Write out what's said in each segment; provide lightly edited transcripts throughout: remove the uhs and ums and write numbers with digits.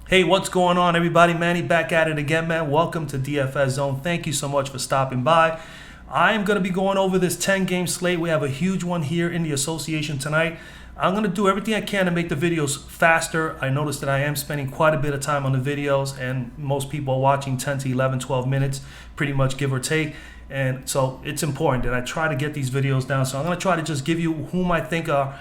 Hey, what's going on, everybody? Manny back at it again, man. Welcome to DFS Zone. Thank you so much for stopping by. I am going to be going over this 10-game slate. We have a huge one here in the association tonight. I'm going to do everything I can to make the videos faster. I noticed that I am spending quite a bit of time on the videos, and most people are watching 10 to 11, 12 minutes, pretty much give or take. And so it's important that I try to get these videos down. So I'm going to try to just give you whom I think are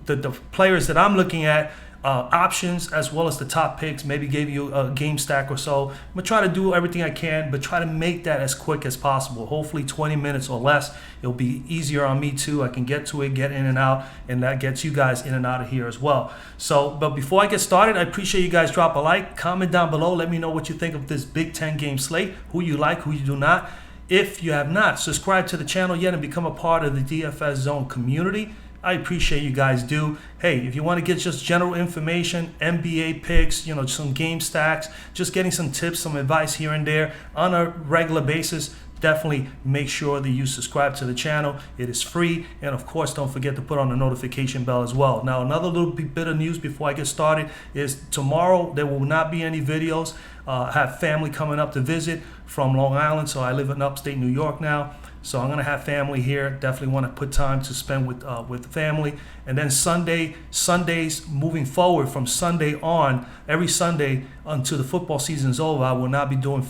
the players that I'm looking at, options as well as the top picks, maybe give you a game stack or so. I'm gonna try to do everything I can, but try to make that as quick as possible. Hopefully 20 minutes or less. It'll be easier on me too. I can get to it, get in and out, and that gets you guys in and out of here as well. So, but before I get started, I appreciate you guys drop a like, comment down below, let me know what you think of this big 10-game slate, who you like, who you do not. If you have not subscribed to the channel yet and become a part of the DFS Zone community, I appreciate you guys do. Hey, if you want to get just general information, NBA picks, some game stacks, just getting some tips, some advice here and there on a regular basis, definitely make sure that you subscribe to the channel. It is free. And of course, don't forget to put on the notification bell as well. Now, another little bit of news before I get started is tomorrow there will not be any videos. I have family coming up to visit from Long Island, so I live in upstate New York now. So I'm gonna have family here. Definitely want to put time to spend with family. And then Sundays moving forward from Sunday on, every Sunday until the football season's over, I will not be doing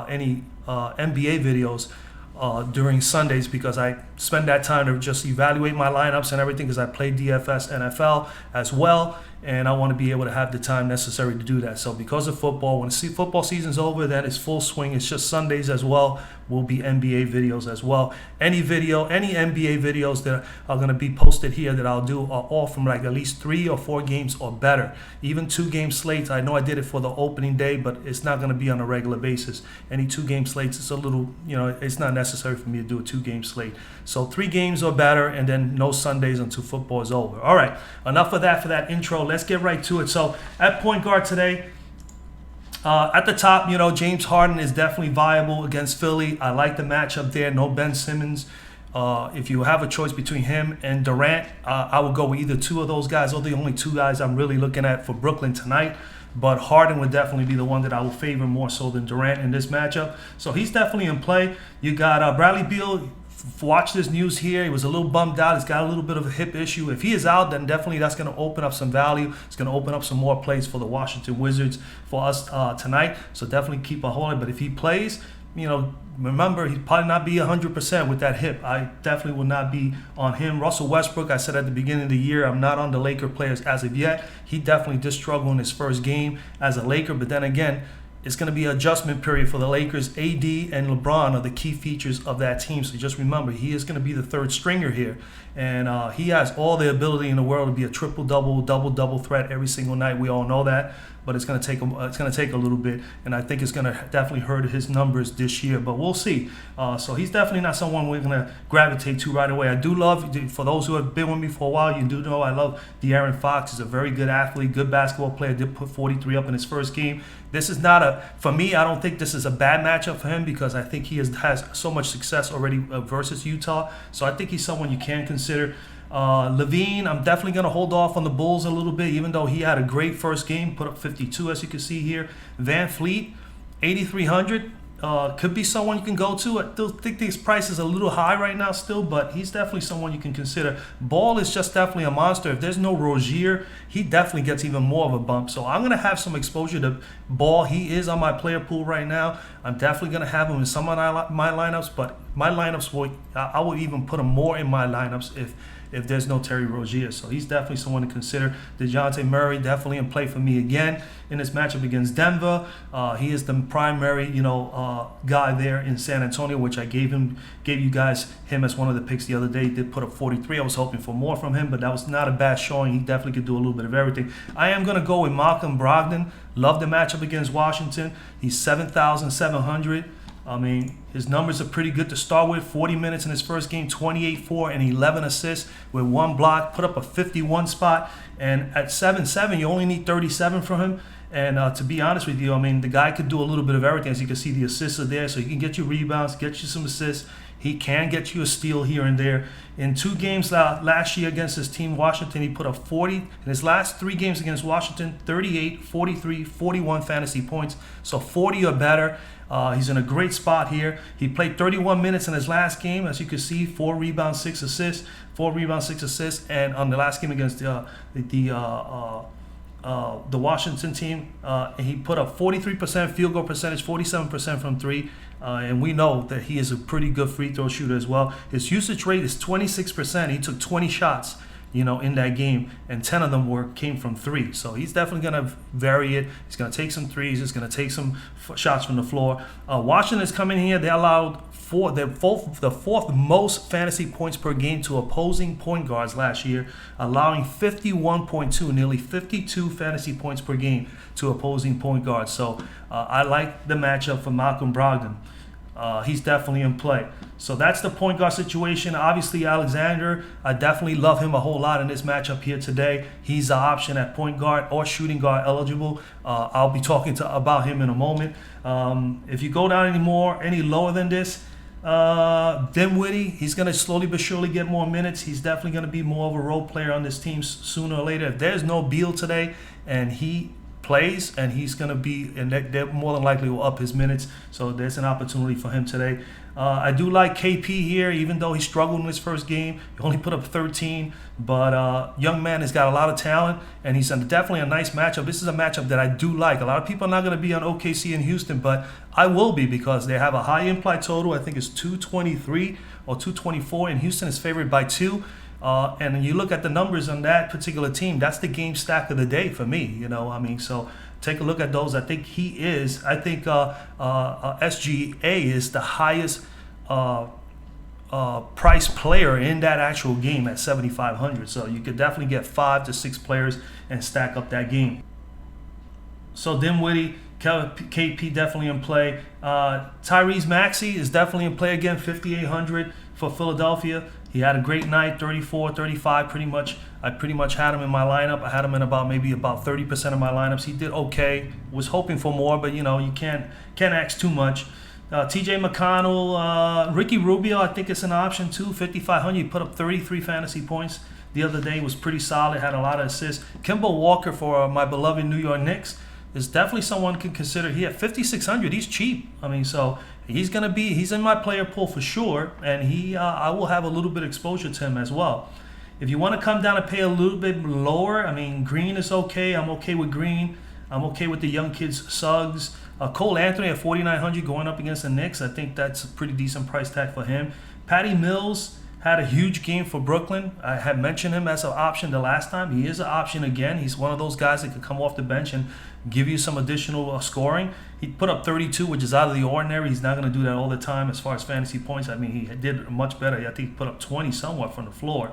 any NBA videos during Sundays, because I spend that time to just evaluate my lineups and everything, because I play DFS NFL as well, and I want to be able to have the time necessary to do that. So because of football, when the football season's over, then it's full swing. It's just Sundays as well will be NBA videos as well. Any NBA videos that are going to be posted here that I'll do are all from like at least 3 or 4 games or better. Even 2-game slates. I know I did it for the opening day, but it's not going to be on a regular basis. Any 2-game slates, it's a little, it's not necessary for me to do a 2-game slate. So 3 games or better, and then no Sundays until football is over. All right, enough of that for that intro. Let's get right to it. So at point guard today, at the top, James Harden is definitely viable against Philly. I like the matchup there. No Ben Simmons. If you have a choice between him and Durant, I would go with either two of those guys. Those are the only 2 guys I'm really looking at for Brooklyn tonight. But Harden would definitely be the one that I will favor more so than Durant in this matchup. So he's definitely in play. You got Bradley Beal. Watch this news here. He was a little bummed out. He's got a little bit of a hip issue. If he is out, then definitely that's going to open up some value. It's going to open up some more plays for the Washington Wizards for us tonight. So definitely keep a hold of it. But if he plays, remember, he'd probably not be 100% with that hip. I definitely will not be on him. Russell Westbrook, I said at the beginning of the year, I'm not on the Laker players as of yet. He definitely did struggle in his first game as a Laker. But then again, it's going to be an adjustment period for the Lakers. AD and LeBron are the key features of that team. So just remember, he is going to be the third stringer here. And he has all the ability in the world to be a triple-double, double-double threat every single night. We all know that. But it's going to take a little bit, and I think it's going to definitely hurt his numbers this year. But we'll see. So he's definitely not someone we're going to gravitate to right away. I do love, for those who have been with me for a while, you do know I love De'Aaron Fox. He's a very good athlete, good basketball player. Did put 43 up in his first game. This is not for me, I don't think this is a bad matchup for him, because I think he has so much success already versus Utah. So I think he's someone you can consider. Levine, I'm definitely going to hold off on the Bulls a little bit, even though he had a great first game, put up 52 as you can see here. Van Fleet, 8,300, could be someone you can go to. I still think his price is a little high right now still, but he's definitely someone you can consider. Ball is just definitely a monster. If there's no Rozier, he definitely gets even more of a bump. So I'm going to have some exposure to Ball. He is on my player pool right now. I'm definitely going to have him in some of my lineups, but my lineups I will even put him more in my lineups if there's no Terry Rozier. So he's definitely someone to consider. DeJounte Murray definitely in play for me again in this matchup against Denver. He is the primary, guy there in San Antonio, which I gave you guys him as one of the picks the other day. He did put up 43. I was hoping for more from him, but that was not a bad showing. He definitely could do a little bit of everything. I am going to go with Malcolm Brogdon. Love the matchup against Washington. He's 7,700. I mean, his numbers are pretty good to start with. 40 minutes in his first game, 28-4 and 11 assists with 1 block, put up a 51 spot. And at 7-7, you only need 37 from him. And to be honest with you, I mean, the guy could do a little bit of everything. As you can see, the assists are there, so he can get you rebounds, get you some assists. he can get you a steal here and there. In 2 games last year against his team, Washington, he put up 40. In his last 3 games against Washington, 38, 43, 41 fantasy points. So 40 or better. He's in a great spot here. He played 31 minutes in his last game. As you can see, 4 rebounds, 6 assists. 4 rebounds, 6 assists. And on the last game against the Washington team, he put up 43% field goal percentage, 47% from 3. And we know that he is a pretty good free throw shooter as well. His usage rate is 26%. He took 20 shots, in that game, and 10 of them came from 3. So he's definitely going to vary it. He's going to take some threes. He's going to take some shots from the floor. Washington's coming here. They allowed the 4th most fantasy points per game to opposing point guards last year, allowing 51.2, nearly 52 fantasy points per game to opposing point guards. So I like the matchup for Malcolm Brogdon. He's definitely in play. So that's the point guard situation. Obviously, Alexander, I definitely love him a whole lot in this matchup here today. He's an option at point guard or shooting guard eligible. I'll be talking about him in a moment. If you go down any lower than this, Dinwiddie, he's going to slowly but surely get more minutes. He's definitely going to be more of a role player on this team sooner or later. If there's no Beal today and he plays, and he's going to be, and they more than likely will up his minutes. So there's an opportunity for him today. I do like KP here, even though he struggled in his first game. He only put up 13, but young man has got a lot of talent, and he's definitely a nice matchup. This is a matchup that I do like. A lot of people are not going to be on OKC in Houston, but I will be because they have a high implied total. I think it's 223 or 224, and Houston is favored by 2. And you look at the numbers on that particular team, that's the game stack of the day for me, so take a look at those. I think SGA is the highest price player in that actual game at 7,500. So you could definitely get 5 to 6 players and stack up that game. So Dinwiddie, KP definitely in play. Tyrese Maxey is definitely in play again, 5,800 for Philadelphia. He had a great night, 34, 35, pretty much. I pretty much had him in my lineup. I had him in about 30% of my lineups. He did okay. Was hoping for more, but you can't ask too much. TJ McConnell, Ricky Rubio, I think it's an option too, 5,500. He put up 33 fantasy points the other day. Was pretty solid, had a lot of assists. Kemba Walker for my beloved New York Knicks is definitely someone can consider. He at 5,600. He's cheap. So he's in my player pool for sure, and I will have a little bit of exposure to him as well. If you want to come down and pay a little bit lower, Green is okay. I'm okay with Green. I'm okay with the young kids, Suggs. Cole Anthony at 4,900 going up against the Knicks. I think that's a pretty decent price tag for him. Patty Mills had a huge game for Brooklyn. I had mentioned him as an option the last time. He is an option again. He's one of those guys that could come off the bench and give you some additional scoring. He put up 32, which is out of the ordinary. He's not going to do that all the time as far as fantasy points. He did much better. I think he put up 20 somewhat from the floor.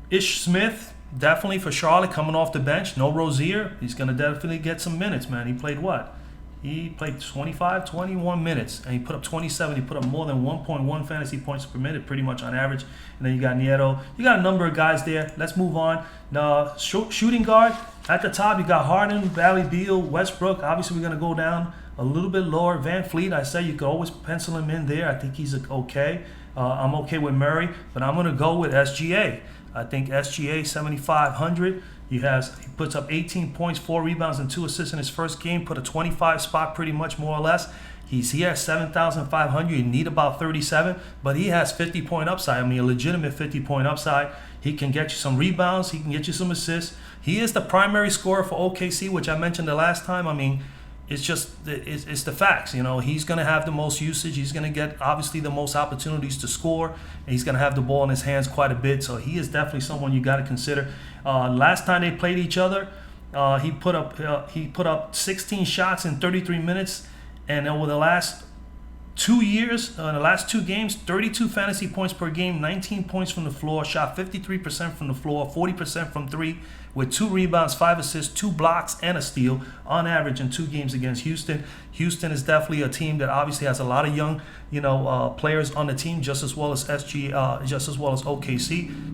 Ish Smith, definitely for Charlotte, coming off the bench. No Rozier. He's going to definitely get some minutes, man. He played what? He played 21 minutes, and he put up 27. He put up more than 1.1 fantasy points per minute, pretty much on average. And then you got Nieto. You got a number of guys there. Let's move on. The shooting guard, at the top, you got Harden, Beal, Westbrook. Obviously, we're going to go down a little bit lower. Van Fleet, I say you could always pencil him in there. I think he's okay. I'm okay with Murray, but I'm going to go with SGA. I think SGA 7,500. He puts up 18 points, 4 rebounds, and 2 assists in his first game. Put a 25 spot pretty much more or less. He's here at 7,500. You need about 37, but he has 50-point upside. A legitimate 50-point upside. He can get you some rebounds. He can get you some assists. He is the primary scorer for OKC, which I mentioned the last time. It's the facts. He's going to have the most usage. He's going to get, obviously, the most opportunities to score. And he's going to have the ball in his hands quite a bit. So he is definitely someone you got to consider. Last time they played each other, he put up 16 shots in 33 minutes. And over the last 2 years, in the last 2 games, 32 fantasy points per game, 19 points from the floor, shot 53% from the floor, 40% from 3, with 2 rebounds, 5 assists, 2 blocks, and a steal on average in 2 games against Houston. Houston is definitely a team that obviously has a lot of young, players on the team, just as well as OKC.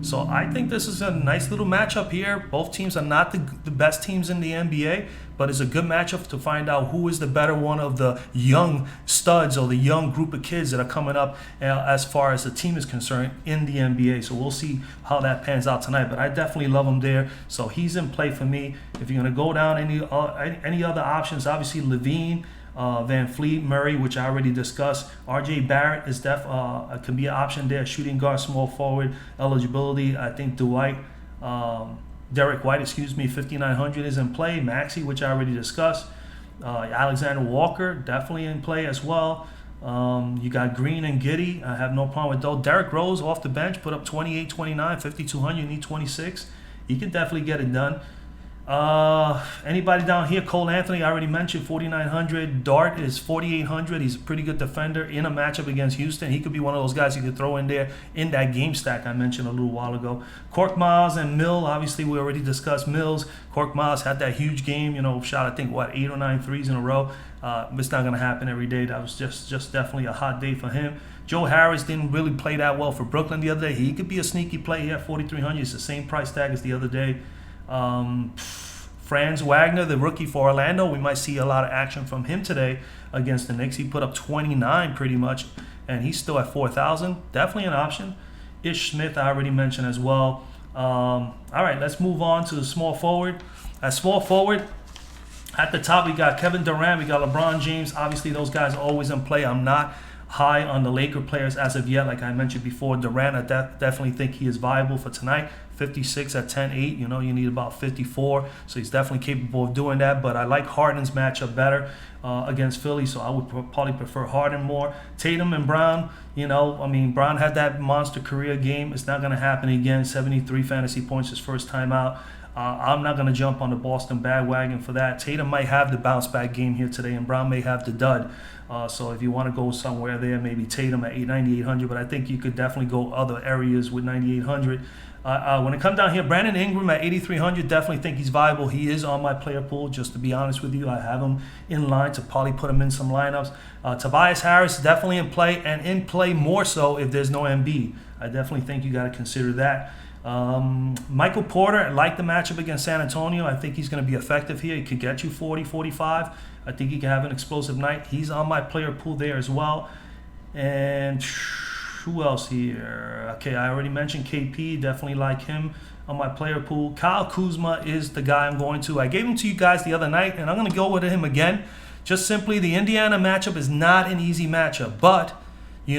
So I think this is a nice little matchup here. Both teams are not the best teams in the NBA, but it's a good matchup to find out who is the better one of the young studs or the young group of kids that are coming up as far as the team is concerned in the NBA. So we'll see how that pans out tonight, but I definitely love him there. So he's in play for me. If you're going to go down any other options, obviously Levine, Van Fleet, Murray, which I already discussed. R.J. Barrett is can be an option there. Shooting guard, small forward eligibility. I think Derek White, 5,900 is in play. Maxey, which I already discussed. Alexander Walker, definitely in play as well. You got Green and Giddey. I have no problem with those. Derrick Rose off the bench, put up 28, 29, 5,200. You need 26. He can definitely get it done. Anybody down here? Cole Anthony, I already mentioned, 4,900. Dart is 4,800. He's a pretty good defender in a matchup against Houston. He could be one of those guys you could throw in there in that game stack I mentioned a little while ago. Korkmaz and Mill, obviously we already discussed Mills. Korkmaz had that huge game, shot I think 8 or 9 threes in a row. It's not going to happen every day. That was just definitely a hot day for him. Joe Harris didn't really play that well for Brooklyn the other day. He could be a sneaky play here at 4,300. It's the same price tag as the other day. Franz Wagner, the rookie for Orlando, we might see a lot of action from him today against the Knicks. He put up 29 pretty much, and he's still at 4,000. Definitely an option. Ish Smith, I already mentioned as well. All right, let's move on to the small forward. At small forward, at the top, we got Kevin Durant, we got LeBron James. Obviously, those guys are always in play. I'm not high on the Laker players as of yet. Like I mentioned before, Durant, I definitely think he is viable for tonight. 56 at 10-8, you need about 54, so he's definitely capable of doing that. But I like Harden's matchup better against Philly, so I would probably prefer Harden more. Tatum and Brown, Brown had that monster career game. It's not going to happen again. 73 fantasy points his first time out. I'm not going to jump on the Boston bandwagon for that. Tatum might have the bounce back game here today, and Brown may have the dud. So if you want to go somewhere there, maybe Tatum at 9,800, but I think you could definitely go other areas with 9,800. When it comes down here, Brandon Ingram at 8,300, definitely think he's viable. He is on my player pool, just to be honest with you. I have him in line to probably put him in some lineups. Tobias Harris, definitely in play, and in play more so if there's no Embiid. I definitely think you got to consider that. Michael Porter, I like the matchup against San Antonio. I think he's going to be effective here. He could get you 40, 45. I think he can have an explosive night. He's on my player pool there as well. And who else here? Okay, I already mentioned KP. Definitely like him on my player pool. Kyle Kuzma is the guy I'm going to. I gave him to you guys the other night, and I'm going to go with him again. Just simply, the Indiana matchup is not an easy matchup. But, he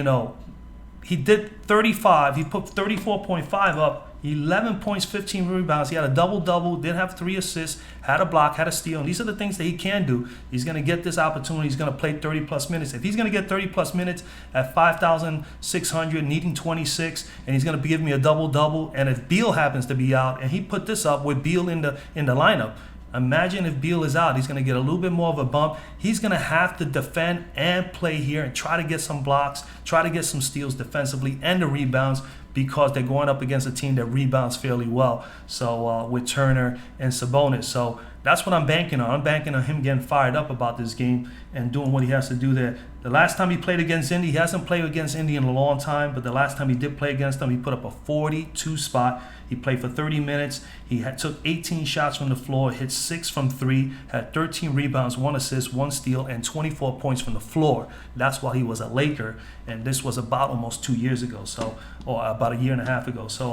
did 35. He put 34.5 up. 11 points, 15 rebounds. He had a double-double, did have 3 assists, had a block, had a steal. And these are the things that he can do. He's going to get this opportunity. He's going to play 30-plus minutes. If he's going to get 30-plus minutes at 5,600, needing 26, and he's going to give me a double-double, and if Beal happens to be out, and he put this up with Beal in the lineup, imagine if Beal is out. He's going to get a little bit more of a bump. He's going to have to defend and play here and try to get some blocks, try to get some steals defensively and the rebounds, because they're going up against a team that rebounds fairly well. So with Turner and Sabonis. So that's what I'm banking on. I'm banking on him getting fired up about this game and doing what he has to do there. The last time he played against Indy, he hasn't played against Indy in a long time, but the last time he did play against them, he put up a 42 spot. He played for 30 minutes. He took 18 shots from the floor, hit 6 from 3, had 13 rebounds, 1 assist, 1 steal, and 24 points from the floor. That's while he was a Laker, and this was about almost 2 years ago, or about a year and a half ago. So,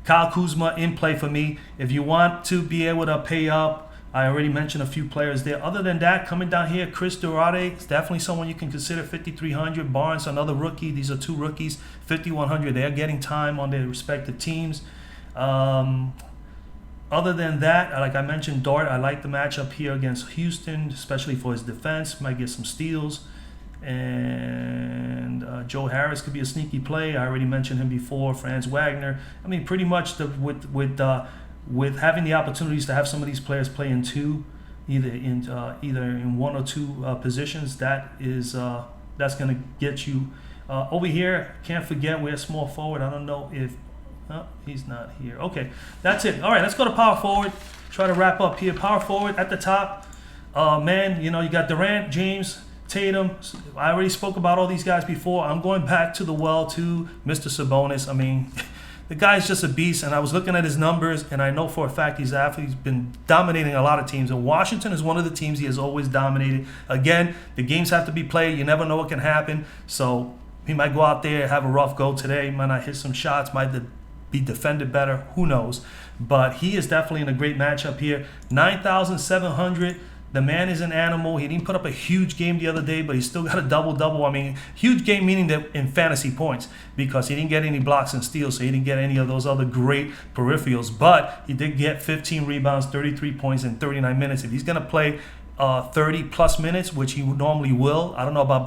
Kyle Kuzma in play for me. If you want to be able to pay up, I already mentioned a few players there. Other than that, coming down here, Chris Duarte is definitely someone you can consider. 5,300. Barnes, another rookie. These are 2 rookies. 5,100. They're getting time on their respective teams. Other than that, like I mentioned, Dart, I like the matchup here against Houston, especially for his defense. Might get some steals. And Joe Harris could be a sneaky play. I already mentioned him before. Franz Wagner. Pretty much with having the opportunities to have some of these players play in 2, either in 1 or 2 positions, that's going to get you over here. Can't forget we're a small forward. I don't know if he's not here. Okay, that's it. All right, let's go to power forward. Try to wrap up here. Power forward at the top. You got Durant, James, Tatum. I already spoke about all these guys before. I'm going back to the well to Mr. Sabonis. the guy's just a beast. And I was looking at his numbers, and I know for a fact he's been dominating a lot of teams. And Washington is one of the teams he has always dominated. Again, the games have to be played. You never know what can happen. So he might go out there, have a rough go today, might not hit some shots, might be defended better. Who knows? But he is definitely in a great matchup here. 9,700. The man is an animal. He didn't put up a huge game the other day, but he still got a double-double. I mean, huge game meaning that in fantasy points, because he didn't get any blocks and steals, so he didn't get any of those other great peripherals. But he did get 15 rebounds, 33 points in 39 minutes. If he's going to play 30-plus minutes, which he normally will, I don't know about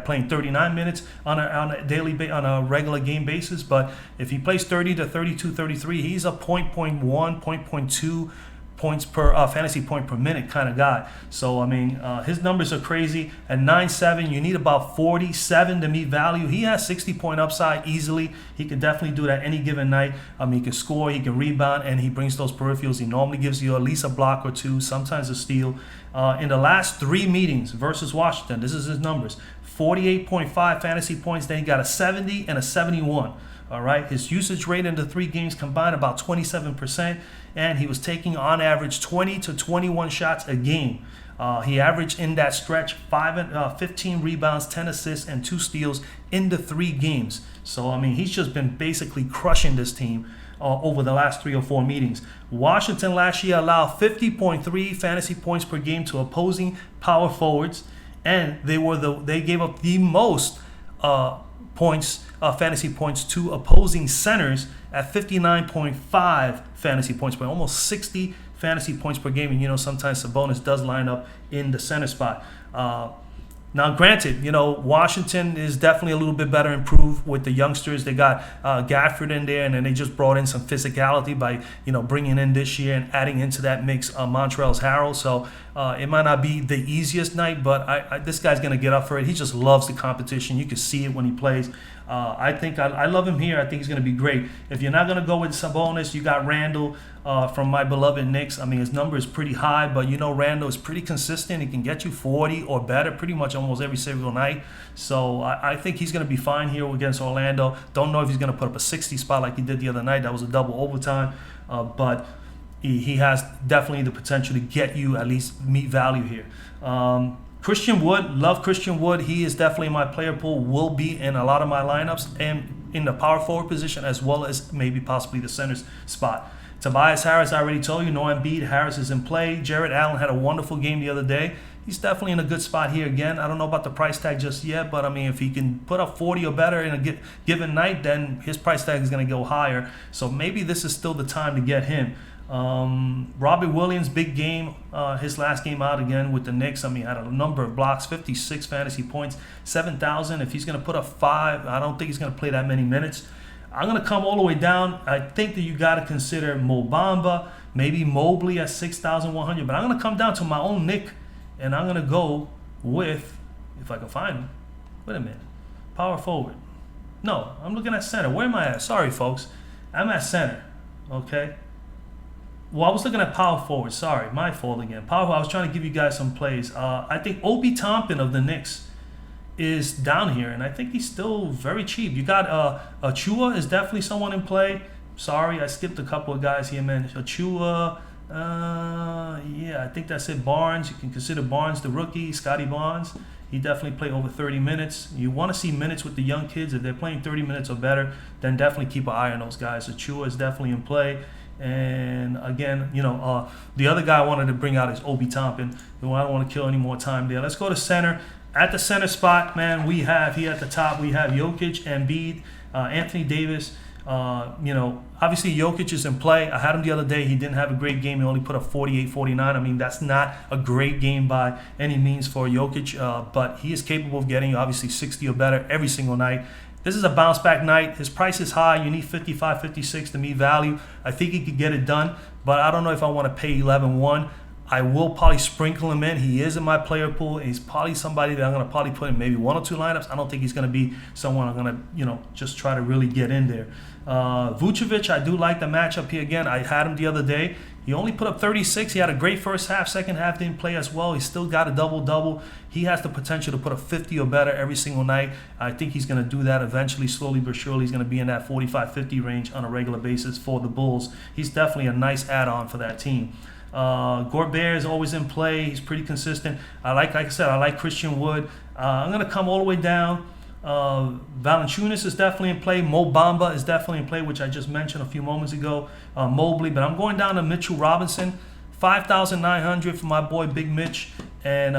playing 39 minutes on a regular game basis, but if he plays 30 to 32, 33, he's a 0.2 points per fantasy point per minute kind of guy. So I mean, his numbers are crazy. At 9.7, you need about 47 to meet value. He has 60-point upside easily. He can definitely do that any given night. I mean, he can score, he can rebound, and he brings those peripherals. He normally gives you at least a block or two, sometimes a steal. In the last 3 meetings versus Washington, this is his numbers: 48.5 fantasy points. Then he got a 70 and a 71. All right, his usage rate in the 3 games combined about 27%, and he was taking on average 20 to 21 shots a game. He averaged in that stretch 15 rebounds, 10 assists, and 2 steals in the 3 games. So I mean, he's just been basically crushing this team over the last 3 or 4 meetings. Washington last year allowed 50.3 fantasy points per game to opposing power forwards, and they gave up the most fantasy points to opposing centers at 59.5 fantasy points per, almost 60 fantasy points per game. And you know, sometimes Sabonis does line up in the center spot. Now, granted, you know, Washington is definitely a little bit better improved with the youngsters. They got Gafford in there, and then they just brought in some physicality by, you know, bringing in this year and adding into that mix Montrezl Harrell. So it might not be the easiest night, but this guy's going to get up for it. He just loves the competition. You can see it when he plays. I think I love him here. I think he's going to be great. If you're not going to go with Sabonis, you got Randall from my beloved Knicks. I mean, his number is pretty high, but you know, Randall is pretty consistent. He can get you 40 or better pretty much almost every single night. So I think he's going to be fine here against Orlando. Don't know if he's going to put up a 60 spot like he did the other night. That was a double overtime. But he has definitely the potential to get you at least meet value here. Christian Wood, love Christian Wood. He is definitely in my player pool, will be in a lot of my lineups and in the power forward position, as well as maybe possibly the center spot. Tobias Harris, I already told you, no Embiid. Harris is in play. Jared Allen had a wonderful game the other day. He's definitely in a good spot here again. I don't know about the price tag just yet, but I mean, if he can put up 40 or better in a given night, then his price tag is going to go higher. So maybe this is still the time to get him. Robbie Williams, big game, his last game out again with the Knicks. I mean, had a number of blocks, 56 fantasy points, 7,000. If he's going to put up 5, I don't think he's going to play that many minutes. I'm going to come all the way down. I think that you got to consider Mo Bamba, maybe Mobley at 6,100. But I'm going to come down to my own Nick, and I'm going to go with, if I can find him. Wait a minute. Power forward. No, I'm looking at center. Where am I at? Sorry, folks. I'm at center. Okay. Well, I was looking at power forward. Sorry, my fault again. Power forward, I was trying to give you guys some plays. I think Obi Toppin of the Knicks is down here, and I think he's still very cheap. You got Achua is definitely someone in play. Sorry, I skipped a couple of guys here, man. Achua, yeah, I think that's it. Barnes, you can consider Barnes the rookie. Scotty Barnes, he definitely played over 30 minutes. You want to see minutes with the young kids. If they're playing 30 minutes or better, then definitely keep an eye on those guys. Achua is definitely in play. And again, you know, the other guy I wanted to bring out is Obi Toppin. I don't want to kill any more time there. Let's go to center. At the center spot, man, we have here at the top, we have Jokic, Embiid, Anthony Davis. You know, obviously Jokic is in play. I had him the other day. He didn't have a great game. He only put up 48, 49. I mean, that's not a great game by any means for Jokic, but he is capable of getting obviously 60 or better every single night. This is a bounce back night. His price is high. You need 55, 56 to meet value. I think he could get it done, but I don't know if I want to pay 11-1. I will probably sprinkle him in. He is in my player pool. He's probably somebody that I'm going to probably put in maybe 1 or 2 lineups. I don't think he's going to be someone I'm going to, you know, just try to really get in there. Vucevic, I do like the matchup here again. I had him the other day. He only put up 36. He had a great first half. Second half didn't play as well. He still got a double-double. He has the potential to put up 50 or better every single night. I think he's going to do that eventually, slowly but surely. He's going to be in that 45-50 range on a regular basis for the Bulls. He's definitely a nice add-on for that team. Gobert is always in play. He's pretty consistent. Like I said, I like Christian Wood. I'm going to come all the way down. Valanciunas is definitely in play. Mo Bamba is definitely in play, which I just mentioned a few moments ago. Mobley, but I'm going down to Mitchell Robinson, 5,900 for my boy Big Mitch. And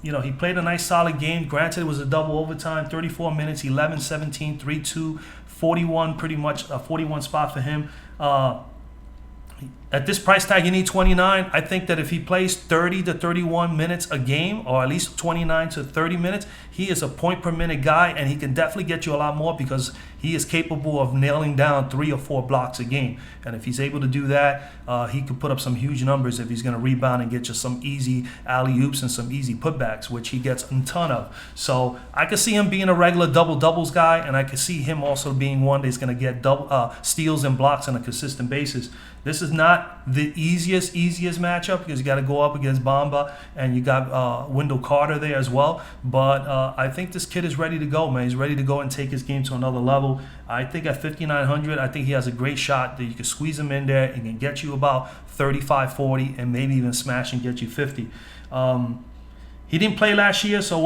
he played a nice solid game. Granted, it was a double overtime, 34 minutes, 11, 17, 3-2, 41, pretty much a 41 spot for him. At this price tag, you need 29. I think that if he plays 30 to 31 minutes a game, or at least 29 to 30 minutes, he is a point per minute guy, and he can definitely get you a lot more because he is capable of nailing down 3 or 4 blocks a game. And if he's able to do that, he could put up some huge numbers if he's going to rebound and get you some easy alley-oops and some easy putbacks, which he gets a ton of. So I could see him being a regular double-doubles guy, and I could see him also being one that's going to get steals and blocks on a consistent basis. This is not the easiest matchup because you got to go up against Bamba and you got Wendell Carter there as well. But I think this kid is ready to go, man. He's ready to go and take his game to another level. I think at 5,900, I think he has a great shot that you can squeeze him in there and can get you about 35, 40, and maybe even smash and get you 50. He didn't play last year, so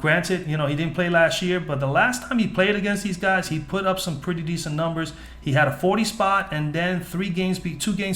granted, he didn't play last year, but the last time he played against these guys, he put up some pretty decent numbers. He had a 40 spot, and then 2 games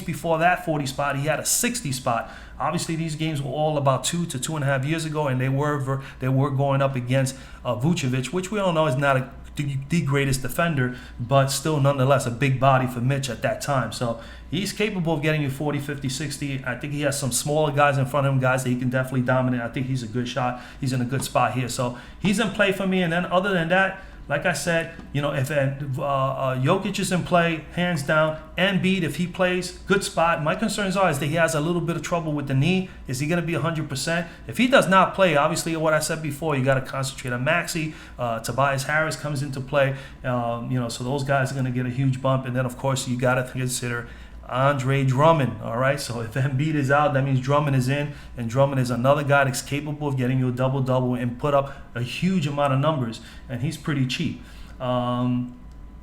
before that 40 spot, he had a 60 spot. Obviously, these games were all about 2 to 2.5 years ago, and they were going up against Vucevic, which we all know is not the greatest defender, but still nonetheless a big body for Mitch at that time. So he's capable of getting you 40, 50, 60. I think he has some smaller guys in front of him, guys that he can definitely dominate. I think he's a good shot. He's in a good spot here. So he's in play for me. And then other than that, like I said, if Jokic is in play, hands down. Embiid, if he plays, good spot. My concerns is that he has a little bit of trouble with the knee. Is he going to be 100%? If he does not play, obviously what I said before, you got to concentrate on Maxey. Tobias Harris comes into play. So those guys are going to get a huge bump. And then, of course, you got to consider Andre Drummond, all right? So if Embiid is out, that means Drummond is in, and Drummond is another guy that's capable of getting you a double-double and put up a huge amount of numbers, and he's pretty cheap. So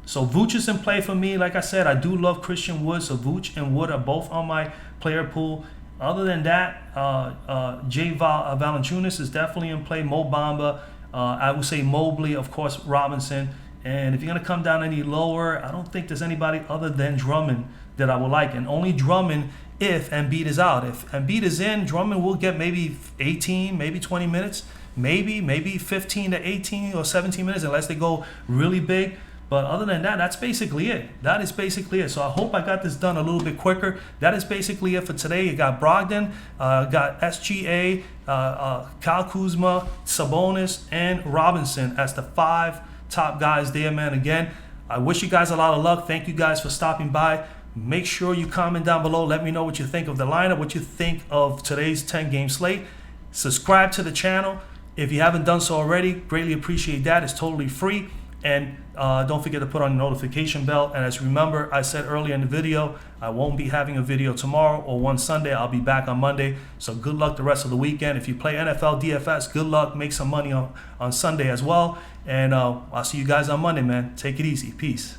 Vooch is in play for me. Like I said, I do love Christian Wood, so Vooch and Wood are both on my player pool. Other than that, Valanciunas is definitely in play. Mo Bamba, I would say Mobley, of course, Robinson. And if you're going to come down any lower, I don't think there's anybody other than Drummond that I would like. And only Drummond if Embiid is out. If Embiid is in, Drummond will get maybe 18, maybe 20 minutes, maybe 15 to 18 or 17 minutes unless they go really big. But other than that, that's basically it. That is basically it. So I hope I got this done a little bit quicker. That is basically it for today. You got Brogdon, got SGA, Kyle Kuzma, Sabonis, and Robinson as the 5 top guys there, man. Again, I wish you guys a lot of luck. Thank you guys for stopping by. Make sure you comment down below. Let me know what you think of the lineup, what you think of today's 10-game slate. Subscribe to the channel if you haven't done so already. Greatly appreciate that. It's totally free. And don't forget to put on the notification bell. And as remember, I said earlier in the video, I won't be having a video tomorrow or one Sunday. I'll be back on Monday. So good luck the rest of the weekend. If you play NFL DFS, good luck. Make some money on Sunday as well. And I'll see you guys on Monday, man. Take it easy. Peace.